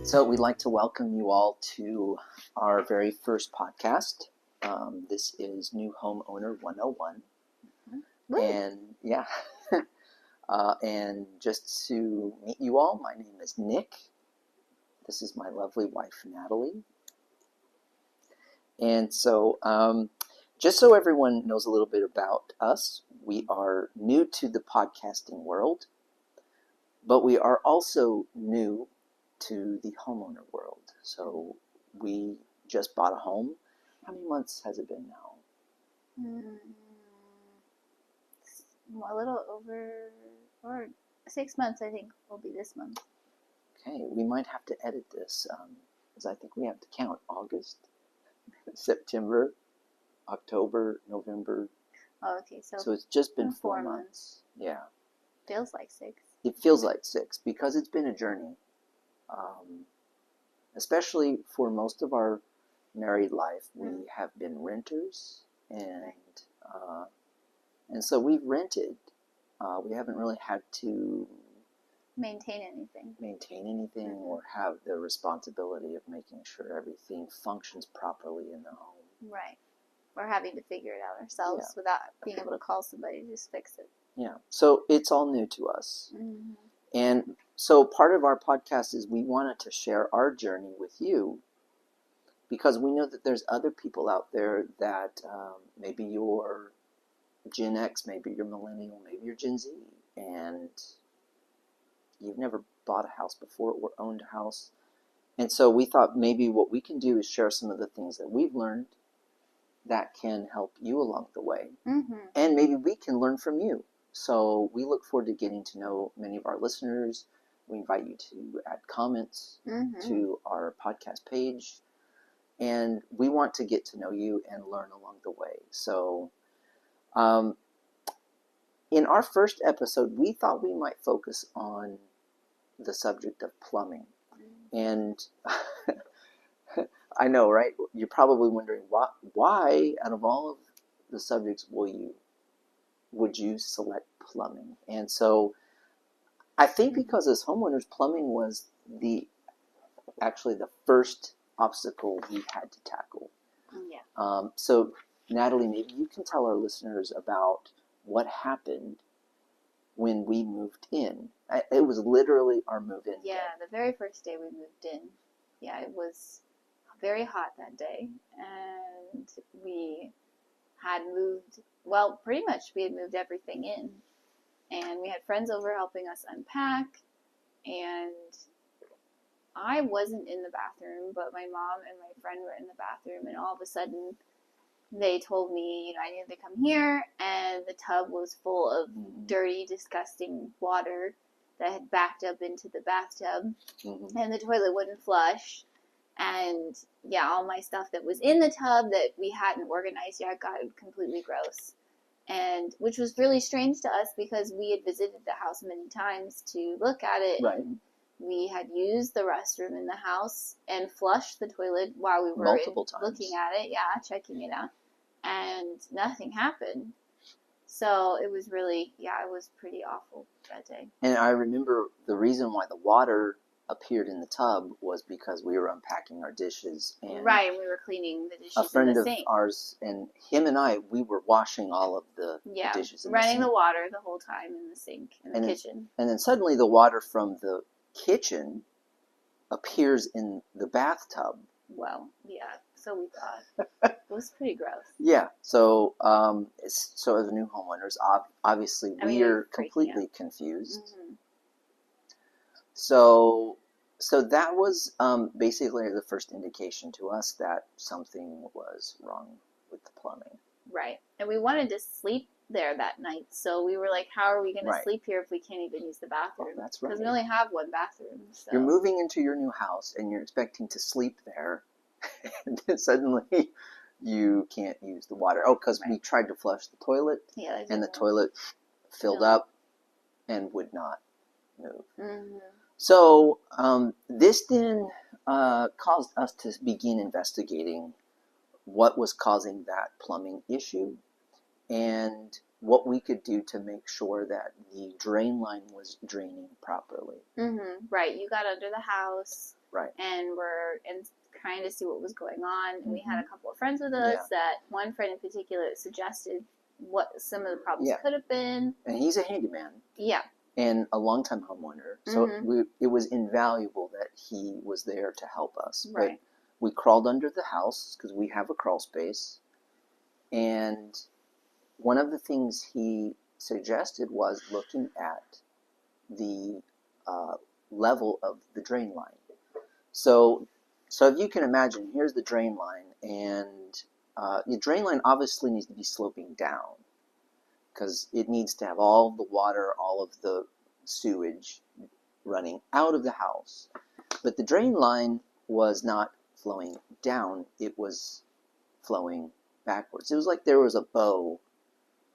So we'd like to welcome you all to our very first podcast. This is New Homeowner 101. Woo. And yeah, and just to meet you all, my name is Nick. This is my lovely wife, Natalie. And so just so everyone knows a little bit about us, we are new to the podcasting world, but we are also new to the homeowner world. So we just bought a home. How many months has it been now? A little over, or 6 months, I think, will be this month. Okay, we might have to edit this, because I think we have to count August, September, October, November. Oh, okay, So it's just been 4 months. Yeah. Feels like 6. It feels like 6 because it's been a journey. Especially for most of our married life, we have been renters, and so we've rented. We haven't really had to maintain anything or have the responsibility of making sure everything functions properly in the home. Right. We're having to figure it out ourselves without being able to call somebody to just fix it. Yeah. So it's all new to us. Mm-hmm. And so part of our podcast is we wanted to share our journey with you, because we know that there's other people out there that maybe you're Gen X, maybe you're millennial, maybe you're Gen Z, and you've never bought a house before or owned a house. And so we thought maybe what we can do is share some of the things that we've learned that can help you along the way. Mm-hmm. And maybe we can learn from you. So we look forward to getting to know many of our listeners. We invite you to add comments to our podcast page. And we want to get to know you and learn along the way. So in our first episode, we thought we might focus on the subject of plumbing. And I know, right? You're probably wondering why out of all of the subjects would you select plumbing? And so I think because as homeowners, plumbing was actually the first obstacle we had to tackle. Yeah. So Natalie, maybe you can tell our listeners about what happened when we moved in. It was literally our move-in day. Yeah, the very first day we moved in. Yeah, it was very hot that day, and we had moved, well, pretty much we had moved everything in, and we had friends over helping us unpack, and I wasn't in the bathroom, but my mom and my friend were in the bathroom, and all of a sudden they told me, I needed to come here, and the tub was full of dirty, disgusting water that had backed up into the bathtub, and the toilet wouldn't flush, and all my stuff that was in the tub that we hadn't organized yet got completely gross, and which was really strange to us because we had visited the house many times to look at it. Right. And we had used the restroom in the house and flushed the toilet while we were multiple times looking at it, checking it out, and nothing happened. So it was really, it was pretty awful that day. And I remember the reason why the water appeared in the tub was because we were unpacking our dishes. And right, and we were cleaning the dishes in the sink. A friend of ours, and him and I, we were washing all of the dishes in the sink. Running the water the whole time in the sink, in the kitchen. And then suddenly the water from the kitchen appears in the bathtub. Well, so we thought. It was pretty gross. Yeah, so so as new homeowners, obviously we are completely confused. Mm-hmm. So that was basically the first indication to us that something was wrong with the plumbing. Right, and we wanted to sleep there that night, so we were like, how are we going to sleep here if we can't even use the bathroom? Oh, that's right. Because we only have one bathroom. So. You're moving into your new house, and you're expecting to sleep there, and then suddenly you can't use the water. Oh, because we tried to flush the toilet, and the toilet filled up and would not move. Mm-hmm. So this then caused us to begin investigating what was causing that plumbing issue and what we could do to make sure that the drain line was draining properly. Mm-hmm. Right. You got under the house Right. And trying to see what was going on. And we had a Mhm. couple of friends with us that one friend in particular suggested what some of the problems could have been. And he's a handyman. Yeah. And a longtime homeowner. So it was invaluable that he was there to help us. Right. But we crawled under the house because we have a crawl space. And one of the things he suggested was looking at the level of the drain line. So if you can imagine, here's the drain line, and the drain line obviously needs to be sloping down because it needs to have all the water, all of the sewage running out of the house. But the drain line was not flowing down, it was flowing backwards. It was like there was a bow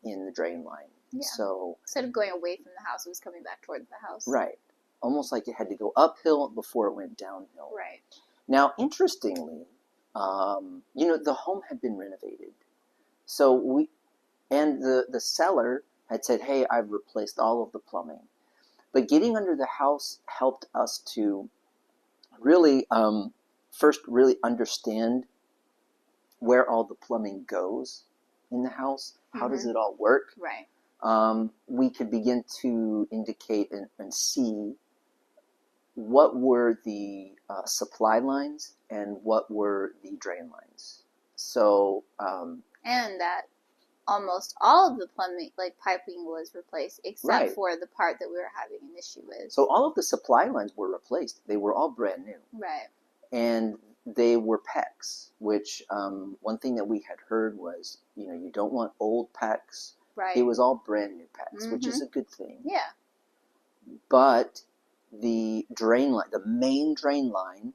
in the drain line. Yeah. So instead of going away from the house, it was coming back towards the house. Right. Almost like it had to go uphill before it went downhill. Right. Now, interestingly, the home had been renovated. So the seller had said, hey, I've replaced all of the plumbing. But getting under the house helped us to really, first really understand where all the plumbing goes in the house. How does it all work? Right. We could begin to indicate and see what were the supply lines and what were the drain lines. So, and that almost all of the plumbing, like piping, was replaced except for the part that we were having an issue with. So all of the supply lines were replaced. They were all brand new. Right. And they were PEX, which one thing that we had heard was, you don't want old PEX. Right. It was all brand new PEX, which is a good thing. Yeah. But the drain line, the main drain line,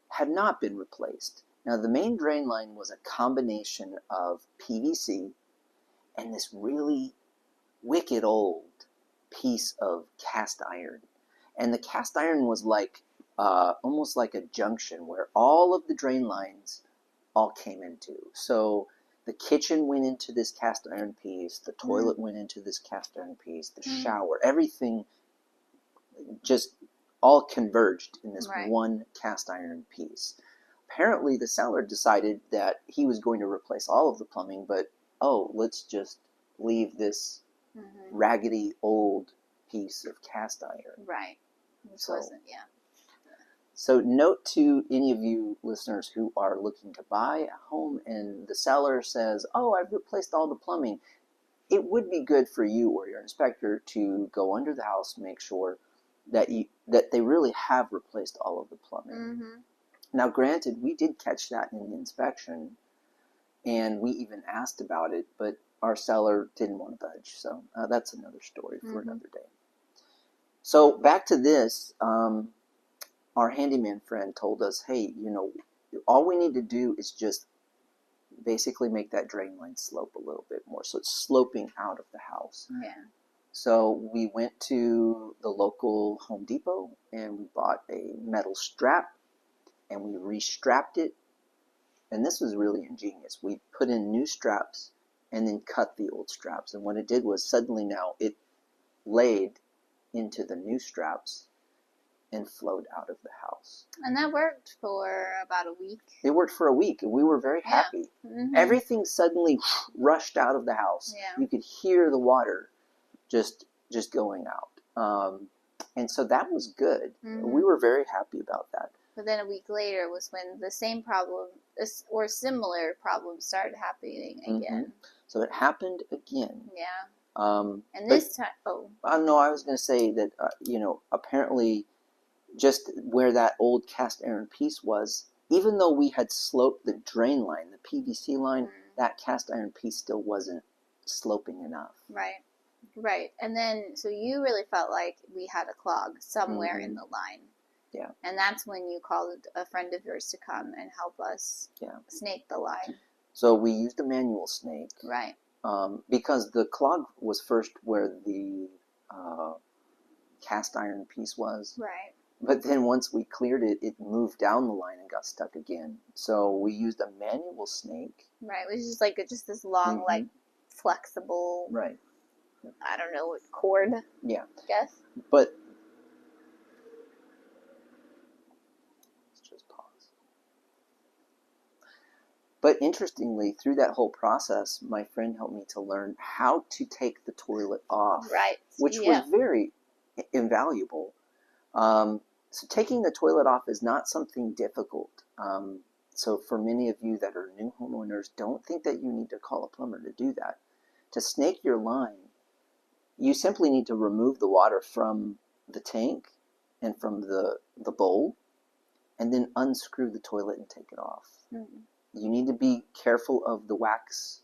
had not been replaced. Now, the main drain line was a combination of PVC and this really wicked old piece of cast iron. And the cast iron was like almost like a junction where all of the drain lines all came into. So the kitchen went into this cast iron piece, the toilet went into this cast iron piece, the shower, everything just all converged in this one cast iron piece. Apparently the seller decided that he was going to replace all of the plumbing, but let's just leave this raggedy old piece of cast iron. Right. Which wasn't, So note to any of you listeners who are looking to buy a home and the seller says, I've replaced all the plumbing. It would be good for you or your inspector to go under the house, make sure that they really have replaced all of the plumbing. Now, granted, we did catch that in the inspection, and we even asked about it, but our seller didn't want to budge. So that's another story for another day. So back to this, our handyman friend told us, hey, all we need to do is just basically make that drain line slope a little bit more. So it's sloping out of the house. Yeah. So we went to the local Home Depot and we bought a metal strap and we restrapped it. And this was really ingenious. We put in new straps and then cut the old straps. And what it did was suddenly now it laid into the new straps and flowed out of the house. And that worked for about a week. It worked for a week, and we were very happy. Everything suddenly rushed out of the house. Yeah. You could hear the water just going out. And so that was good. We were very happy about that. But then a week later was when the same problem or similar problems started happening again. So it happened again. Yeah. And this time, no, I was going to say that, apparently just where that old cast iron piece was, even though we had sloped the drain line, the PVC line, that cast iron piece still wasn't sloping enough. Right. Right. And then, so you really felt like we had a clog somewhere in the line. Yeah. And that's when you called a friend of yours to come and help us snake the line. So we used a manual snake. Right. Because the clog was first where the cast iron piece was. Right. But then once we cleared it, it moved down the line and got stuck again. So we used a manual snake. Right. It was just like this long, like flexible. Right. I don't know, cord. Yeah. I guess. But But interestingly, through that whole process, my friend helped me to learn how to take the toilet off, Right. which Yeah. was very invaluable. So taking the toilet off is not something difficult. So for many of you that are new homeowners, don't think that you need to call a plumber to do that. To snake your line, you simply need to remove the water from the tank and from the bowl, and then unscrew the toilet and take it off. Mm-hmm. You need to be careful of the wax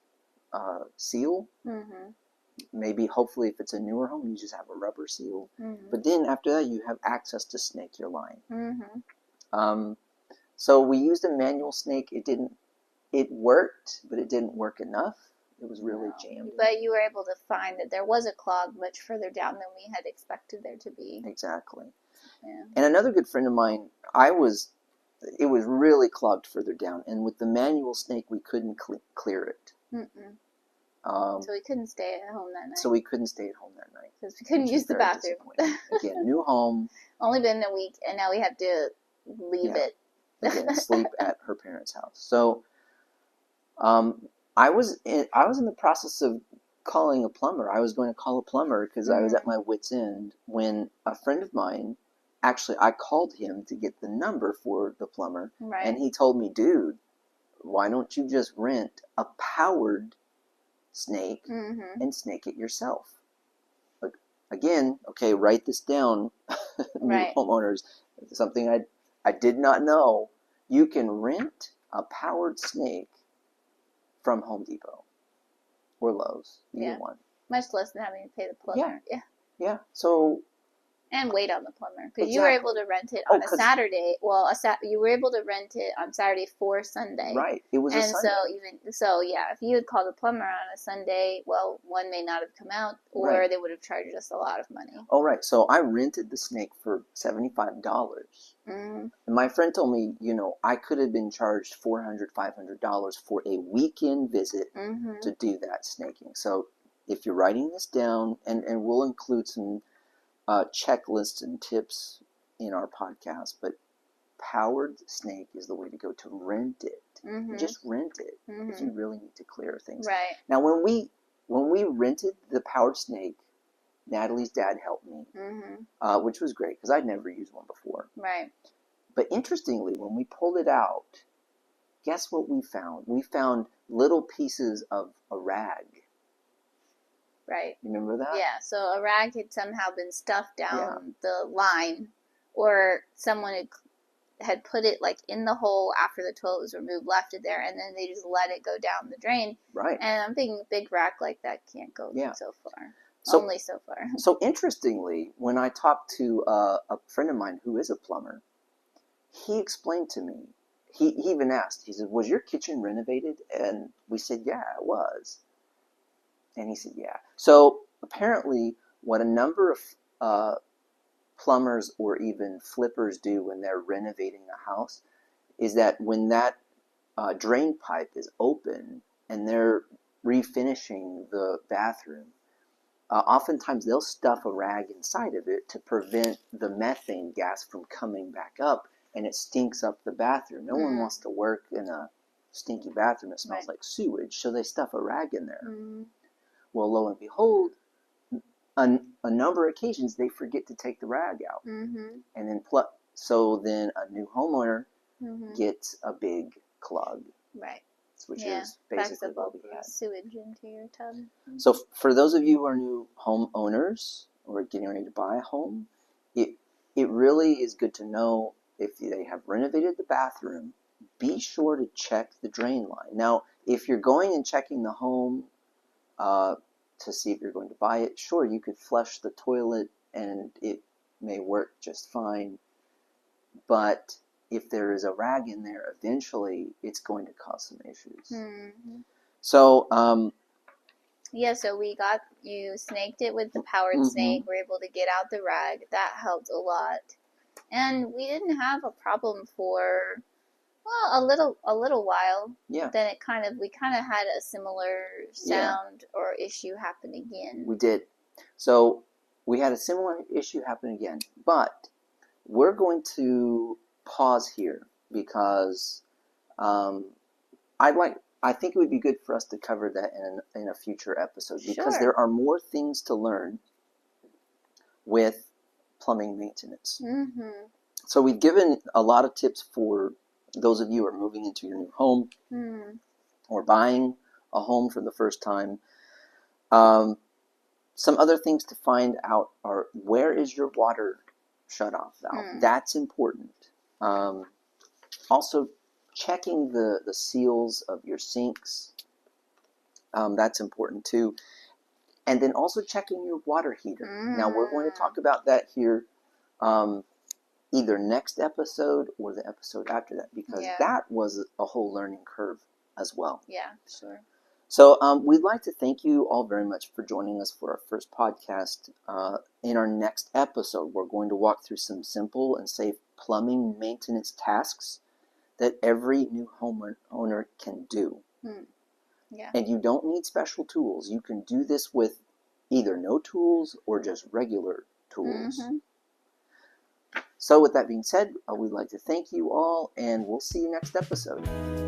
seal. Mm-hmm. Maybe, hopefully, if it's a newer home, you just have a rubber seal. Mm-hmm. But then after that, you have access to snake your line. Mm-hmm. So we used a manual snake. It worked, but it didn't work enough. It was really jammed. But you were able to find that there was a clog much further down than we had expected there to be. Exactly. Yeah. And another good friend of mine, it was really clogged further down, and with the manual snake, we couldn't clear it. So we couldn't stay at home that night. Because we couldn't use the bathroom. Again, new home. Only been a week, and now we have to leave it. Again, sleep at her parents' house. So, I was in the process of calling a plumber. I was going to call a plumber because I was at my wit's end when a friend of mine, actually, I called him to get the number for the plumber, right. And he told me, dude, why don't you just rent a powered snake and snake it yourself? But again, okay, write this down, new homeowners. Something I did not know. You can rent a powered snake from Home Depot or Lowe's, either one. Much less than having to pay the plumber. Yeah. So. And wait on the plumber, because you were able to rent it on a Saturday. Well, you were able to rent it on Saturday for Sunday. Right, it was a Sunday. So if you had called a plumber on a Sunday, well, one may not have come out, or they would have charged us a lot of money. Oh, right. So I rented the snake for $75. Mm-hmm. And my friend told me, I could have been charged $400, $500 for a weekend visit to do that snaking. So if you're writing this down, and we'll include some checklists and tips in our podcast, but powered snake is the way to go, to rent it. Just rent it if you really need to clear things. Right. Now, when we rented the powered snake, Natalie's dad helped me, which was great because I'd never used one before. Right. But interestingly, when we pulled it out, guess what we found? We found little pieces of a rag. Right. You remember that? Yeah, so a rag had somehow been stuffed down the line, or someone had put it like in the hole after the toilet was removed, left it there, and then they just let it go down the drain. Right. And I'm thinking a big rag like that can't go so far. Only so far. So interestingly, when I talked to a friend of mine who is a plumber, he explained to me, he even asked, he said, was your kitchen renovated? And we said, yeah, it was. And he said, yeah. So apparently what a number of plumbers or even flippers do when they're renovating a house is that when that drain pipe is open and they're refinishing the bathroom, oftentimes they'll stuff a rag inside of it to prevent the methane gas from coming back up, and it stinks up the bathroom. No one wants to work in a stinky bathroom that smells like sewage, so they stuff a rag in there. Well, lo and behold, on a number of occasions, they forget to take the rag out. And then so then a new homeowner gets a big clog. Right. Which is basically what we had. Sewage into your tub. So for those of you who are new homeowners or getting ready to buy a home, it really is good to know if they have renovated the bathroom, be sure to check the drain line. Now, if you're going and checking the home to see if you're going to buy it, sure, you could flush the toilet and it may work just fine. But if there is a rag in there, eventually it's going to cause some issues. So, so you snaked it with the powered snake. We're able to get out the rag. That helped a lot. And we didn't have a problem for, a little while. Yeah. Then we kind of had a similar sound or issue happen again. We did. So we had a similar issue happen again, but we're going to pause here because I think it would be good for us to cover that in a future episode, because Sure. there are more things to learn with plumbing maintenance. Mm-hmm. So we've given a lot of tips for those of you who are moving into your new home or buying a home for the first time. Some other things to find out are, where is your water shut-off valve? That's important. Also, checking the seals of your sinks. That's important too. And then also checking your water heater. Now, we're going to talk about that here either next episode or the episode after that, because that was a whole learning curve as well. Yeah, sure. So we'd like to thank you all very much for joining us for our first podcast. In our next episode, we're going to walk through some simple and safe plumbing maintenance tasks that every new homeowner can do. Yeah. And you don't need special tools. You can do this with either no tools or just regular tools. So with that being said, we'd like to thank you all, and we'll see you next episode.